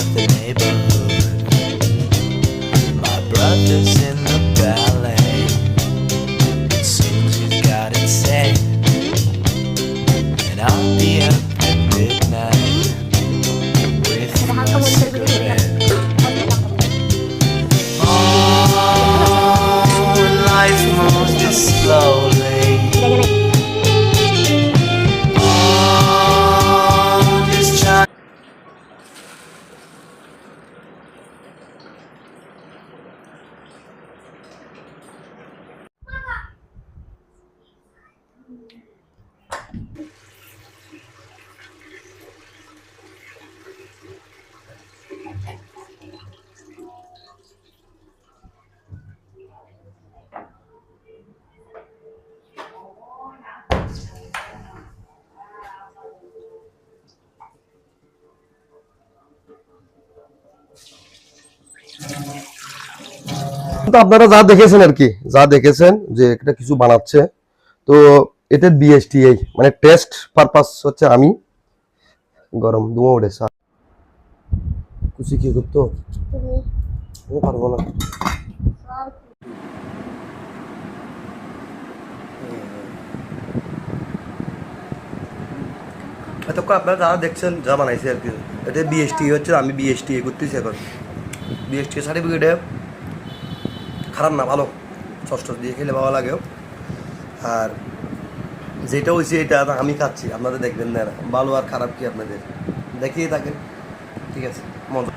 of the neighborhood. My brother's in the ballet. Soon he's got it set, and I'll be up at midnight with my cigarette. Oh, when life moves this slowly. Oh, just try. তো আপনারা যা দেখেছেন আর কি, যা দেখেছেন যে এটা কিছু বানাচ্ছে, তো এটা বিএসটিআই মানে টেস্ট পারপাস হচ্ছে। আমি গরম ধোঁয়া উঠেছে, কুচি কি করতো আমি পারবো না। এতক্ষণ আপনারা যারা দেখছেন যা বানাইছে আর কি, এটা বিএসটি হচ্ছে। আমি বিএসটি করতেছি এখন। বিএসটি সার্টিফিকেটে খারাপ না, ভালো, ষষ্ঠ দিয়ে খেলে ভালো লাগে। আর যেটা হয়েছে এটা আমি খাচ্ছি, আপনাদের দেখবেন না, ভালো আর খারাপ কি আপনাদের দেখিয়ে থাকেন, ঠিক আছে মজা।